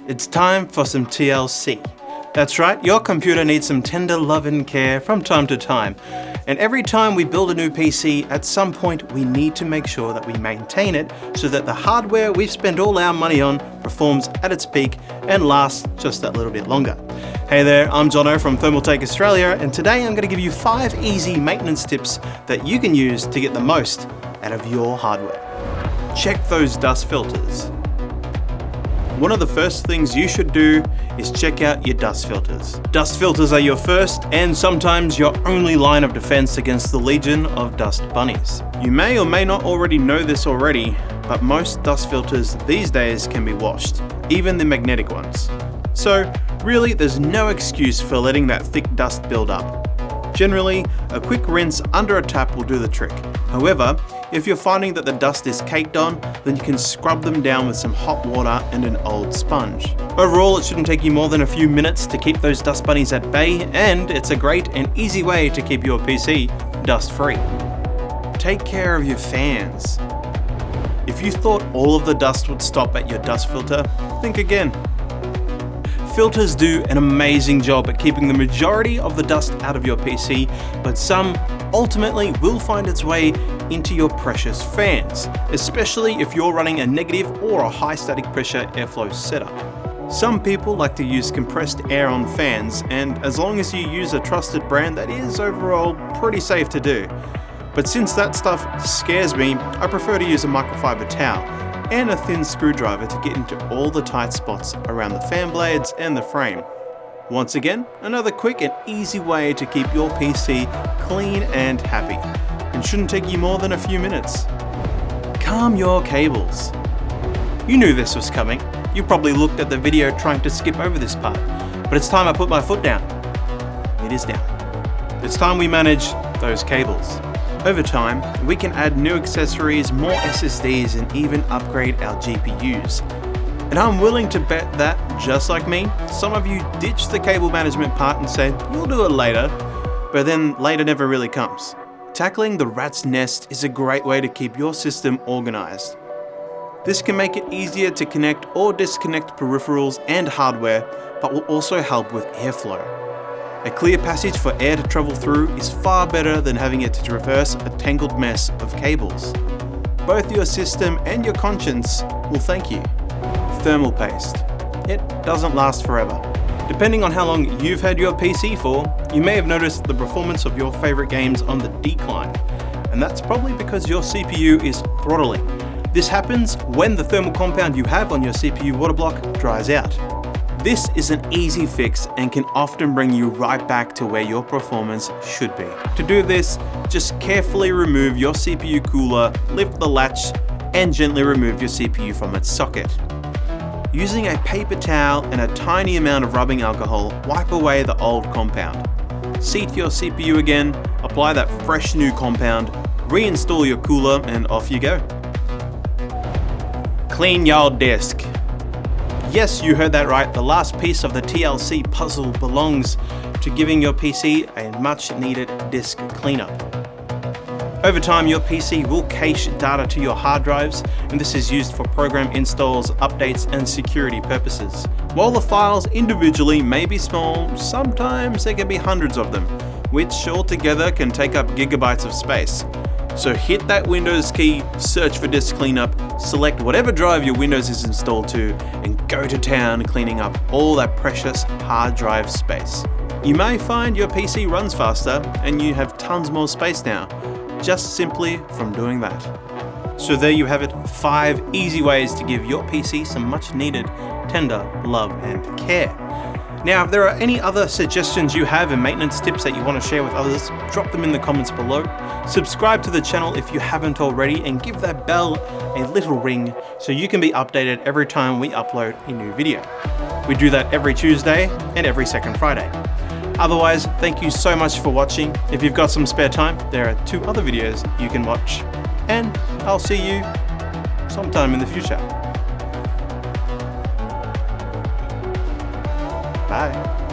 It's time for some TLC. That's right, your computer needs some tender love and care from time to time. And every time we build a new PC, at some point we need to make sure that we maintain it so that the hardware we've spent all our money on performs at its peak and lasts just that little bit longer. Hey there, I'm Jono from Thermaltake Australia, and today I'm going to give you 5 easy maintenance tips that you can use to get the most out of your hardware. Check those dust filters. One of the first things you should do is check out your dust filters. Dust filters are your first and sometimes your only line of defense against the legion of dust bunnies. You may or may not already know this already, but most dust filters these days can be washed, even the magnetic ones. So really, there's no excuse for letting that thick dust build up. Generally, a quick rinse under a tap will do the trick. However, if you're finding that the dust is caked on, then you can scrub them down with some hot water and an old sponge. Overall, it shouldn't take you more than a few minutes to keep those dust bunnies at bay, and it's a great and easy way to keep your PC dust-free. Take care of your fans. If you thought all of the dust would stop at your dust filter, think again. Filters do an amazing job at keeping the majority of the dust out of your PC, but some ultimately will find its way into your precious fans, especially if you're running a negative or a high static pressure airflow setup. Some people like to use compressed air on fans, and as long as you use a trusted brand, that is overall pretty safe to do. But since that stuff scares me, I prefer to use a microfiber towel and a thin screwdriver to get into all the tight spots around the fan blades and the frame. Once again, another quick and easy way to keep your PC clean and happy, and shouldn't take you more than a few minutes. Calm your cables. You knew this was coming. You probably looked at the video trying to skip over this part, but it's time I put my foot down. It is down. It's time we manage those cables. Over time, we can add new accessories, more SSDs, and even upgrade our GPUs. And I'm willing to bet that, just like me, some of you ditch the cable management part and say, you'll do it later, but then later never really comes. Tackling the rat's nest is a great way to keep your system organized. This can make it easier to connect or disconnect peripherals and hardware, but will also help with airflow. A clear passage for air to travel through is far better than having it to traverse a tangled mess of cables. Both your system and your conscience will thank you. Thermal paste. It doesn't last forever. Depending on how long you've had your PC for, you may have noticed the performance of your favorite games on the decline. And that's probably because your CPU is throttling. This happens when the thermal compound you have on your CPU water block dries out. This is an easy fix and can often bring you right back to where your performance should be. To do this, just carefully remove your CPU cooler, lift the latch, and gently remove your CPU from its socket. Using a paper towel and a tiny amount of rubbing alcohol, wipe away the old compound. Seat your CPU again, apply that fresh new compound, reinstall your cooler, and off you go. Clean your disk. Yes, you heard that right. The last piece of the TLC puzzle belongs to giving your PC a much needed disk cleanup. Over time, your PC will cache data to your hard drives, and this is used for program installs, updates, and security purposes. While the files individually may be small, sometimes there can be hundreds of them, which altogether can take up gigabytes of space. So hit that Windows key, search for disk cleanup, select whatever drive your Windows is installed to, and go to town cleaning up all that precious hard drive space. You may find your PC runs faster and you have tons more space now, just simply from doing that. So there you have it, 5 easy ways to give your PC some much needed tender love and care. Now, if there are any other suggestions you have and maintenance tips that you want to share with others, drop them in the comments below. Subscribe to the channel if you haven't already, and give that bell a little ring so you can be updated every time we upload a new video. We do that every Tuesday and every second Friday. Otherwise, thank you so much for watching. If you've got some spare time, there are 2 other videos you can watch. And I'll see you sometime in the future. Bye.